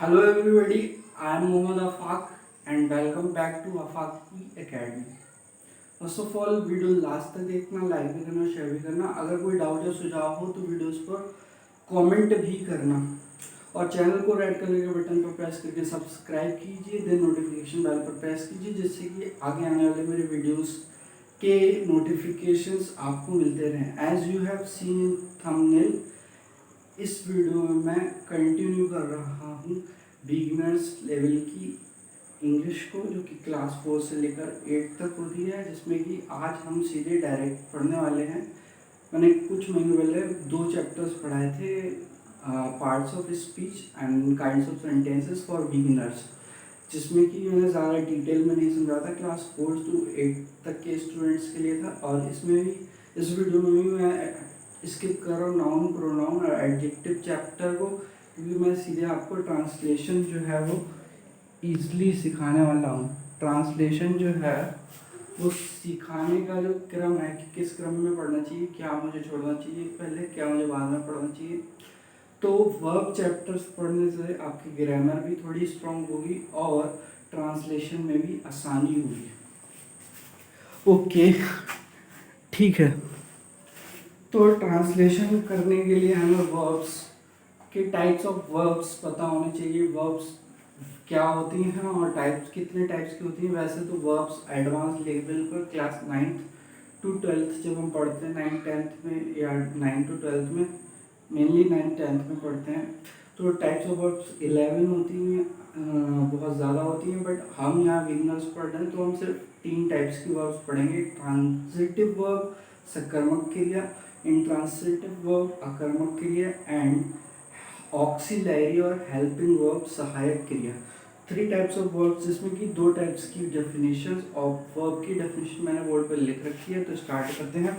Hello everybody, I am Mohammad Afaq and welcome back to Afaqi Academy. First of all video last तक देखना, like भी करना, share भी करना। अगर कोई डाउट या सुझाव हो तो वीडियोस पर कमेंट भी करना और चैनल को रेड कलर के बटन पर प्रेस करके सब्सक्राइब कीजिए, देन नोटिफिकेशन बेल पर प्रेस कीजिए जिससे कि आगे आने वाले मेरे वीडियोस के नोटिफिकेशंस आपको मिलते रहें। As you have seen thumbnail, इस वीडियो में मैं कंटिन्यू कर रहा हूँ बिगिनर्स लेवल की इंग्लिश को, जो कि क्लास 4 से लेकर 8 तक होती है, जिसमें कि आज हम सीधे डायरेक्ट पढ़ने वाले हैं। मैंने कुछ महीने पहले 2 चैप्टर्स पढ़ाए थे, parts of speech and kinds of sentences for beginners, जिसमें कि मैंने ज़्यादा डिटेल में नहीं समझा था, क्लास 4 to 8 तक के स्टूडेंट्स के लिए था। और इसमें भी, इस वीडियो में भी मैं स्किप कर रहा हूँ नाउन, प्रोनाउन और एडजेक्टिव चैप्टर को, क्योंकि मैं सीधे आपको ट्रांसलेशन जो है वो ईजली सिखाने वाला हूँ। ट्रांसलेशन जो है वो सिखाने का जो क्रम है कि किस क्रम में पढ़ना चाहिए, क्या मुझे छोड़ना चाहिए पहले, क्या मुझे बाद में पढ़ना चाहिए। तो वर्ब चैप्टर्स पढ़ने से आपकी ग्रामर भी थोड़ी स्ट्रांग होगी और ट्रांसलेशन में भी आसानी होगी। ओके, ठीक है। तो ट्रांसलेशन करने के लिए हमें वर्ब्स के टाइप्स ऑफ वर्ब्स पता होने चाहिए, वर्ब्स क्या होती हैं और टाइप्स कितने टाइप्स की होती हैं। वैसे तो वर्ब्स एडवांस लेवल पर क्लास 9th to 12th जब हम पढ़ते हैं, 9th-10th में या 9th to 12th में, मेनली 9th-10th में पढ़ते हैं, तो टाइप्स ऑफ वर्ब्स 11 होती हैं, बहुत ज़्यादा होती हैं। बट हम यहाँ बिगिनर्स पढ़ रहे हैं तो हम सिर्फ 3 टाइप्स की वर्ब्स पढ़ेंगे। ट्रांजिटिव वर्ब सकर्मक क्रिया, इंट्रांसिटिव वर्ब अकर्मक क्रिया एंड ऑक्सिलरी और हेल्पिंग वर्ब सहायक क्रिया। 3 टाइप्स ऑफ वर्ब्स, जिसमें कि 2 टाइप्स की डेफिनेशन ऑफ वर्ब की डेफिनेशन मैंने बोर्ड पर लिख रखी है। तो स्टार्ट करते हैं।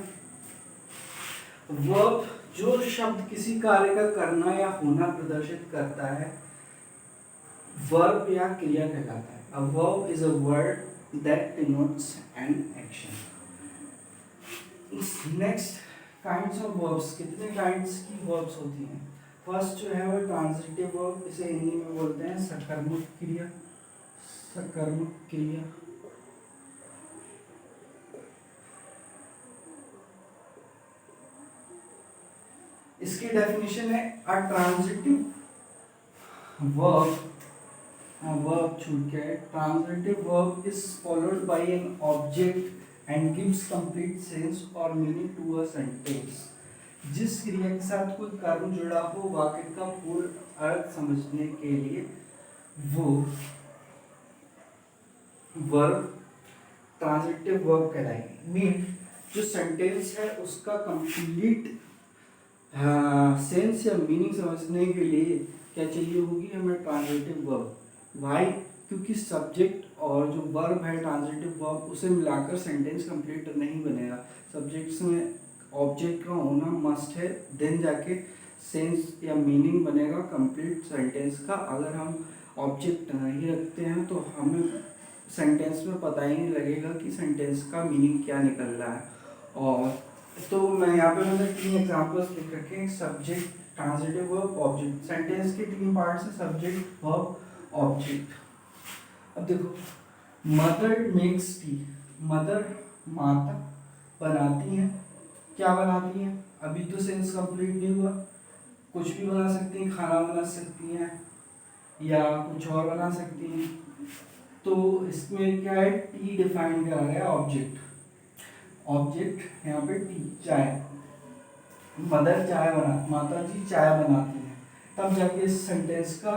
वर्ब जो शब्द किसी कार्य का करना या होना प्रदर्शित करता है, वर्ब या क्रिया कहलाता है। A verb is a word that denotes an action. Next, kinds of verbs, कितने काइंड्स की वर्ब्स होती हैं। फर्स्ट जो है वो ट्रांजिटिव वर्ब, इसे हिंदी में बोलते हैं सकर्मक क्रिया। सकर्मक क्रिया इसकी डेफिनेशन है अ ट्रांजिटिव वर्ब, वर्ब छूट गया है। Transitive verb is followed by an object and gives complete sense और मीनिंग टू अ सेंटेंस। जिस क्रिया के साथ कोई कर्म जुड़ा हो, वाक्य का पूर्ण अर्थ समझने के लिए वो वर्ब ट्रांजिटिव वर्ब कहलाएगी। मीन जो सेंटेंस है उसका कंप्लीट सेंस या मीनिंग समझने के लिए क्या चाहिए होगी हमें, ट्रांजिटिव वर्ब। वाई? क्योंकि सब्जेक्ट और जो वर्ब है ट्रांजिटिव वर्ब, उसे मिलाकर सेंटेंस कंप्लीट नहीं बनेगा। सब्जेक्ट्स में ऑब्जेक्ट का होना मस्ट है, देन जाके सेंस या मीनिंग बनेगा कंप्लीट सेंटेंस का। अगर हम ऑब्जेक्ट नहीं रखते हैं तो हमें सेंटेंस में पता ही नहीं लगेगा कि सेंटेंस का मीनिंग क्या निकल रहा है। और तो मैं यहाँ पे मैंने 3 एग्जांपल्स लिख रखे हैं, subject, transitive verb, object. Sentence के 3 पार्ट्स हैं, सब्जेक्ट, वर्ब, ऑब्जेक्ट। अब देखो, मदर मेक्स टी, मदर माता बनाती है। क्या बनाती है? अभी तो सेंस कंप्लीट नहीं हुआ, कुछ भी बना सकती हैं, खाना बना सकती हैं या कुछ और बना सकती हैं। तो इसमें क्या है, टी डिफाइन करा गया ऑब्जेक्ट। ऑब्जेक्ट यहाँ पे टी, चाय, मदर चाय बना, माता जी चाय बनाती हैं। तब जाके इस सेंटेंस का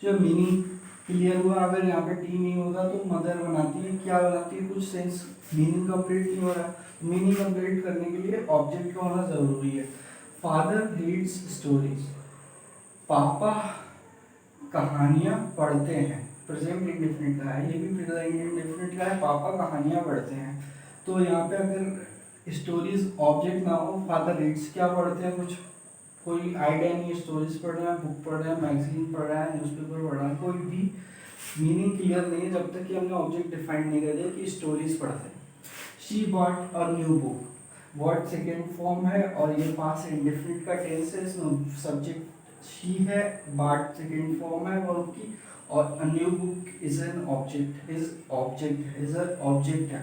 जो मीनिंग क्लियर हुआ। अगर यहाँ पे टी नहीं होगा तो मदर बनाती है, क्या बनाती है, कुछ सेंस, मीनिंग कंप्लीट नहीं हो रहा। मीनिंग कंप्लीट करने के लिए ऑब्जेक्ट का होना जरूरी है। फादर रीड्स स्टोरीज, पापा कहानियाँ पढ़ते हैं। प्रेजेंट इंडेफिनिट का है, ये भी प्रेजेंट इंडेफिनिट का है, पापा कहानियाँ पढ़ते हैं। तो यहाँ पे अगर स्टोरीज ऑब्जेक्ट ना हो, फादर रीड्स क्या पढ़ते हैं, कुछ कोई आइडिया नहीं, स्टोरीज पढ़ रहे हैं, बुक पढ़ रहे हैं, मैगजीन पढ़ रहा है, न्यूज़पेपर पढ़ रहा है, कोई भी मीनिंग क्लियर नहीं है जब तक कि हमने ऑब्जेक्ट डिफाइन नहीं कर दिया कि स्टोरीज पढ़ते हैं। She bought a new book, word second form है और ये पास इंडेफिनिट का टेंस है, इसमें सब्जेक्ट शी है बाट सेकेंड फॉर्म है वर्ब की, और a new book is an object, is a object है।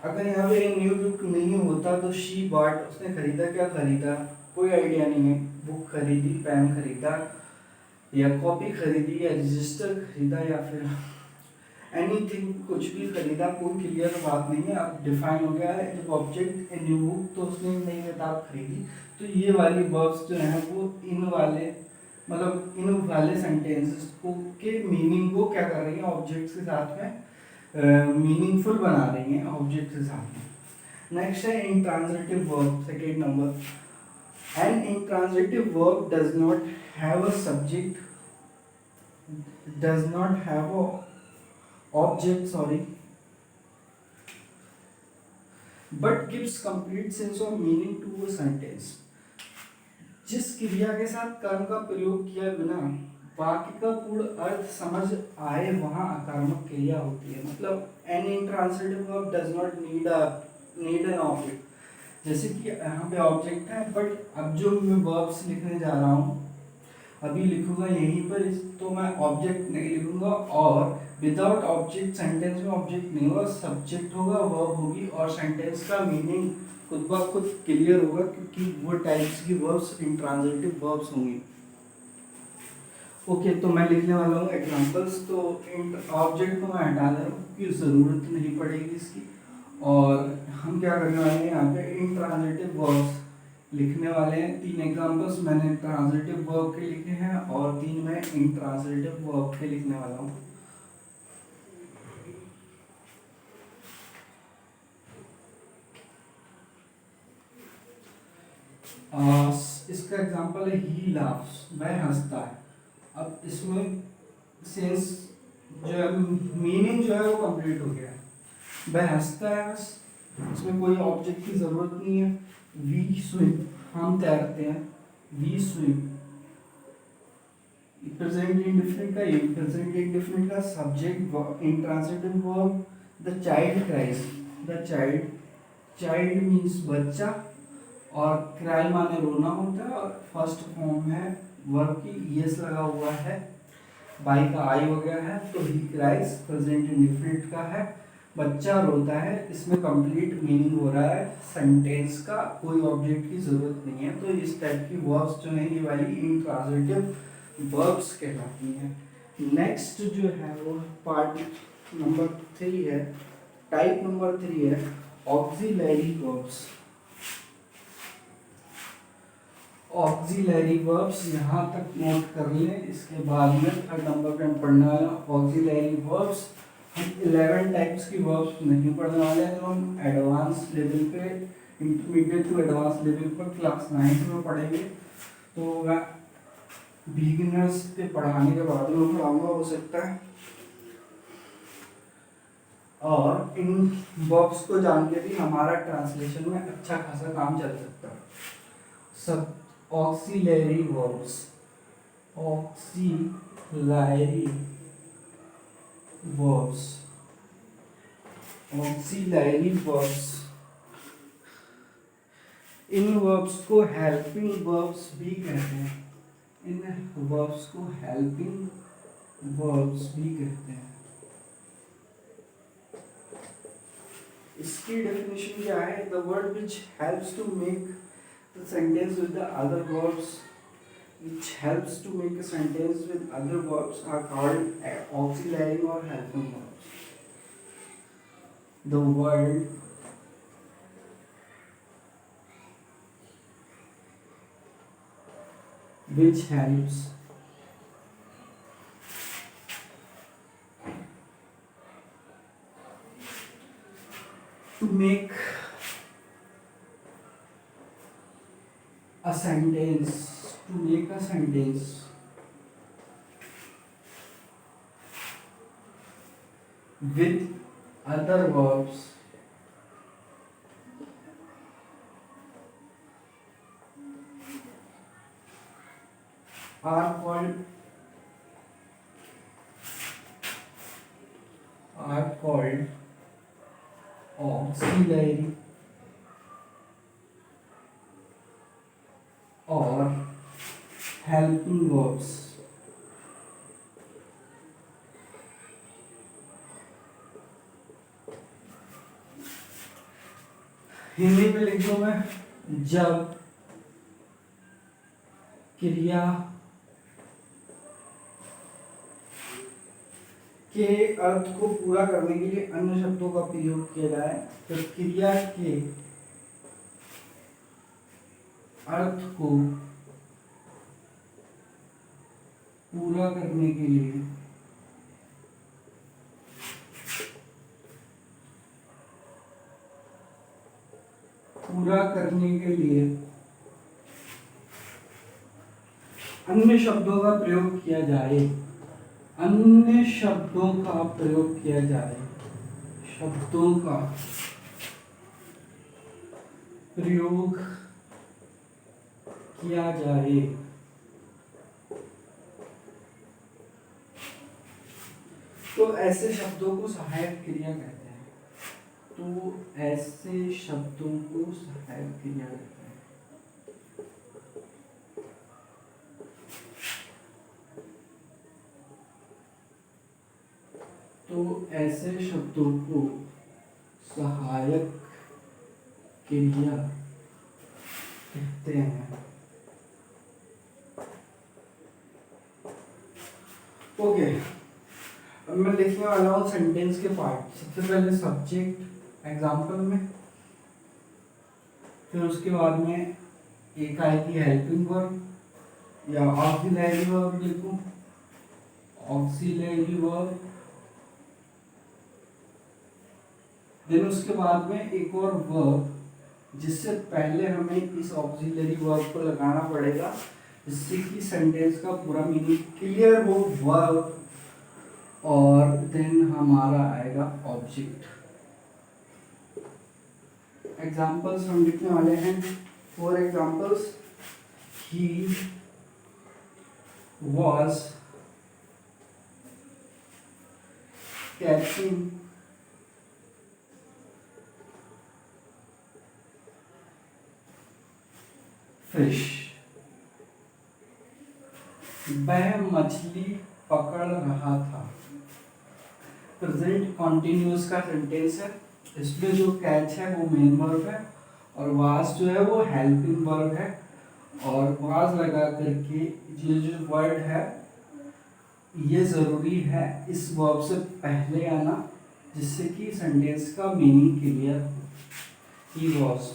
अगर यहाँ पे न्यू बुक नहीं होता तो शी बाट, उसने खरीदा, क्या खरीदा, कोई आइडिया नहीं है। बुक खरीदी, पेन खरीदा, या कॉपी खरीदी, या रजिस्टर खरीदा, या फिर एनीथिंग, कुछ भी खरीदा, कोई क्लियर बात नहीं है। अब डिफाइन हो गया है जब ऑब्जेक्ट ए न्यू बुक, तो उसने नई किताब खरीदी। तो ये वाली वर्ब्स जो हैं वो इन वाले, मतलब इन वाले सेंटेंसेस को के मीनिंग को क्या कर रही हैं, ऑब्जेक्ट्स के साथ में मीनिंगफुल बना रही हैं ऑब्जेक्ट के साथ में। नेक्स्ट है intransitive verb, second number. An intransitive verb does not have a subject, does not have a object, sorry, but gives complete sense or meaning to a sentence। जिस क्रिया के साथ कर्म का प्रयोग किया बिना वाक्य का पूर्ण अर्थ समझ आए वहां अकर्मक क्रिया होती है। मतलब an intransitive verb does not need an object. जैसे कि यहाँ पे ऑब्जेक्ट है, बट अब जो मैं वर्ब्स लिखने जा रहा हूँ, अभी लिखूंगा यहीं पर, तो मैं ऑब्जेक्ट नहीं लिखूंगा, और विदाउट ऑब्जेक्ट सेंटेंस में ऑब्जेक्ट नहीं होगा, सब्जेक्ट होगा, वर्ब होगी, और सेंटेंस का मीनिंग खुद ब खुद क्लियर होगा, क्योंकि वो टाइप्स की वर्ब्स इंट्रांजिटिव वर्ब्स होंगी। ओके, तो मैं लिखने वाला हूँ एग्जांपल्स। तो ऑब्जेक्ट को मैं हटा दे रहा हूँ क्योंकि ज़रूरत नहीं पड़ेगी इसकी, और हम क्या करने वाले हैं यहाँ पे इंट्रांजिटिव वर्ब्स लिखने वाले हैं। 3 एग्जांपल्स मैंने ट्रांजिटिव वर्ब के लिखे हैं और 3 मैं इंट्रांजिटिव वर्ब के लिखने वाला हूँ। इसका एग्जांपल है ही लाफ्स, वह हंसता है। अब इसमें सेंस जो है, मीनिंग जो है वो कंप्लीट हो गया है। वह हंसता है, बस इसमें कोई ऑब्जेक्ट की जरूरत नहीं है। वी स्विम, हम तैरते हैं, वी स्विम। प्रेजेंट इंडेफिनिट का, प्रेजेंट इंडेफिनिट का subject intransitive verb the child cries, the child, child means बच्चा, और क्राई माने रोना होता है, और फर्स्ट फॉर्म है वर्ब की यस लगा हुआ है, बाई का आई हो गया है, तो ही क्राइज प्रेजेंट इंडेफिनिट का है, बच्चा रोता है। इसमें कंप्लीट मीनिंग हो रहा है सेंटेंस का, कोई ऑब्जेक्ट की जरूरत नहीं है। तो इस टाइप की वर्ब्स जो है ये वाली इंट्रांजिटिव वर्ब्स कहलाती हैं। नेक्स्ट जो है वो पार्ट नंबर 3 है, टाइप नंबर 3 है ऑक्सिलरी वर्ब्स। ऑक्सिलरी वर्ब्स यहाँ तक नोट कर लें, इसके बाद में थर्ड नंबर पे हम पढ़ने वाले हैं ऑक्सिलरी वर्ब्स। हम 11 टाइप्स की वर्ब्स नहीं पढ़ने वाले हैं, जो हम एडवांस लेवल पे, इंटरमीडिएट टू एडवांस लेवल पर क्लास 9 में पढ़ेंगे। तो मैं बिगिनर्स के पढ़ाने के बाद में पढ़ाऊंगा, हो सकता है, और इन वर्ब्स को जान के भी हमारा ट्रांसलेशन में अच्छा खासा काम चल सकता है। सब auxiliary verbs, auxiliary verbs, auxiliary verbs, इन वर्ब्स को हेल्पिंग वर्ब्स भी कहते हैं। इन वर्ब्स को हेल्पिंग वर्ब्स भी कहते हैं। इसकी डेफिनेशन क्या है? The word which helps to make the sentence with the other verbs, which helps to make a sentence with other verbs are called auxiliary or helping verbs. The word which helps to make a sentence, to make a sentence with other verbs are called auxiliary or helping verbs. Hindi में लिख दूं मैं, जब क्रिया के अर्थ को पूरा करने के लिए अन्य शब्दों का प्रयोग किया जाए, तो क्रिया के अर्थ को पूरा करने के लिए अन्य शब्दों का प्रयोग किया जाए, अन्य शब्दों का प्रयोग किया जाए, शब्दों का प्रयोग किया जाए, तो ऐसे शब्दों को सहायक क्रिया कहते हैं। तो ऐसे शब्दों को सहायक क्रिया कहते हैं। तो ऐसे शब्दों को सहायक क्रिया कहते हैं। ओके, अब मैं लिखने वाला हूँ सेंटेंस के पार्ट। सबसे पहले सब्जेक्ट एग्जाम्पल में, फिर उसके बाद में एक आएगी हेल्पिंग वर्ब या ऑक्सिलरी वर्ब लिखूं, ऑक्सिलरी वर्ब। देन उसके बाद में एक और वर्ब, जिससे पहले हमें इस ऑक्सिलरी वर्ब को लगाना पड़ेगा, जिससे कि सेंटेंस का पूरा मीनिंग क्लियर हो, वर्ब, और देन हमारा आएगा ऑब्जेक्ट। एग्जाम्पल्स हम लिखने वाले हैं। For examples, he was catching fish, वह मछली पकड़ रहा था। प्रेजेंट कॉन्टिन्यूअस का सेंटेंस है, इसमें जो कैच है वो मेन वर्ब है और वाज जो है वो हेल्पिंग वर्ब है। और वाज लगा करके ये जो वर्ड है ये ज़रूरी है इस वर्ब से पहले आना, जिससे कि सेंटेंस का मीनिंग क्लियर हो। He was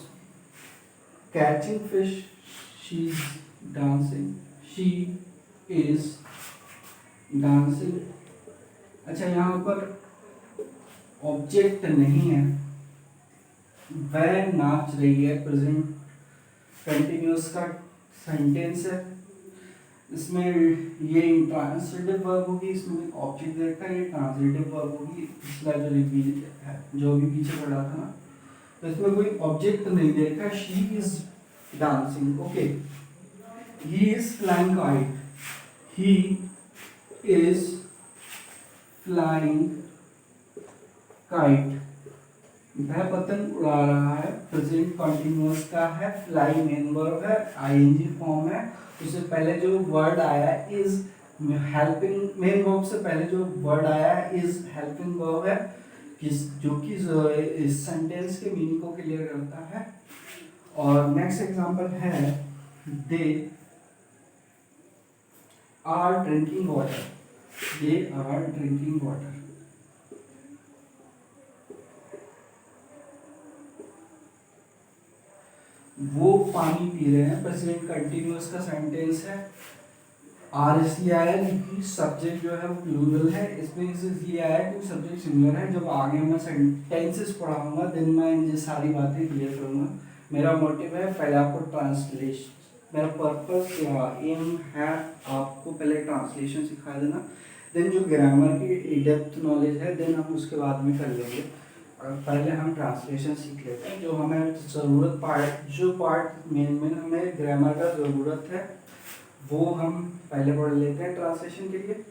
catching fish, she is dancing, she is dancing. अच्छा, यहाँ पर ऑब्जेक्ट नहीं है, वह नाच रही है। प्रेजेंट कंटिन्यूअस का सेंटेंस है, इसमें ये इंट्रांसिटिव वर्ब होगी, इसमें ऑब्जेक्ट दे रखा है, ये ट्रांसिटिव वर्ब होगी। पिछला जो भी पीछे पड़ा था ना, तो इसमें कोई ऑब्जेक्ट नहीं दे रखा है। She is dancing. Okay, he is flying kite, he is flying kite, वह पतंग उड़ा रहा है। प्रेजेंट कंटिन्यूअस का है, फ्लाई मेन वर्ब है, आईएनजी फॉर्म है। उससे पहले जो वर्ड आया है इज हेल्पिंग, मेन वर्ब से पहले जो वर्ड आया है इज हेल्पिंग वर्ब है, जो कि इस सेंटेंस के मीनिंग को क्लियर करता है। और नेक्स्ट एग्जांपल है, they are drinking water, they are drinking water. वो पानी पी रहे हैं। प्रेजेंट कंटिन्यूअस का सेंटेंस है। आर इसलिए आया क्योंकि सब्जेक्ट जो है वो प्लूरल है, इसमें इसलिए आया क्योंकि सब्जेक्ट सिंगुलर है। जब आगे मैं सेंटेंसेस पढ़ाऊंगा देन मैं ये सारी बातें क्लियर करूंगा। मेरा मोटिव है पहले आपको ट्रांसलेशन, मेरा पर्पस या एम है आपको पहले ट्रांसलेशन सिखा देना, देन जो ग्रामर की डेप्थ नॉलेज है देन हम उसके बाद में कर लेंगे। पहले हम ट्रांसलेशन सीख लेते हैं। जो हमें ज़रूरत पार्ट मेन हमें ग्रामर का ज़रूरत है वो हम पहले पढ़ लेते हैं ट्रांसलेशन के लिए,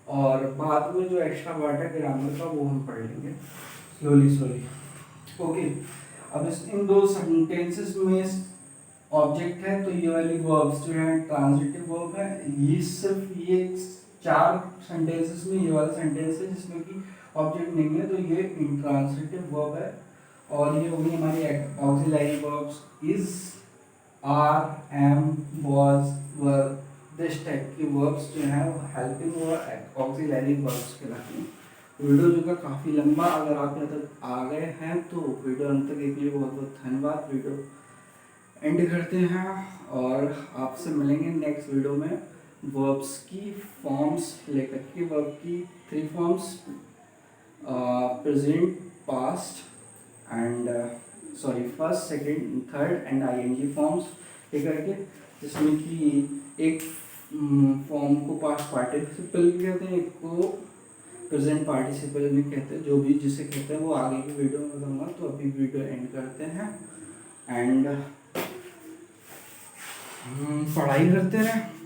और बाद में जो एक्स्ट्रा पार्ट है ग्रामर का वो हम पढ़ लेंगे स्लोली। ओके, अब इन दो सेंटेंसेस में ऑब्जेक्ट है, तो ये वाली वर्ब्स जो है ट्रांजिटिव वर्ब है। ये सिर्फ ये 4 सेंटेंसेस में ये वाला सेंटेंस है जिसमें कि ऑब्जेक्ट नहीं है, तो ये इंट्रांजिटिव वर्ब है। और ये होगी हमारी auxiliary verbs, is, are, am, was, were, this type की वर्ब्स जो है वो हेल्पिंग और ऑक्सिलरी वर्ब्स कहलाती हैं। वीडियो जो का काफ़ी लंबा, अगर आप यहाँ तक आ गए हैं तो वीडियो अंत तक के लिए बहुत बहुत धन्यवाद। वीडियो एंड करते हैं और आपसे मिलेंगे नेक्स्ट वीडियो में वर्ब्स की फॉर्म्स लेकर के। वर्ब की 3 forms, present, past and first, second, third and ING forms लेकर के, जिसमें कि एक फॉर्म को पास्ट पार्टिसिपल भी कहते हैं, एक को प्रेजेंट पार्टिसिपल भी कहते हैं। जो भी जिसे कहते हैं वो आगे की वीडियो में बताऊंगा। तो अभी वीडियो एंड करते हैं एंड पढ़ाई करते रहें।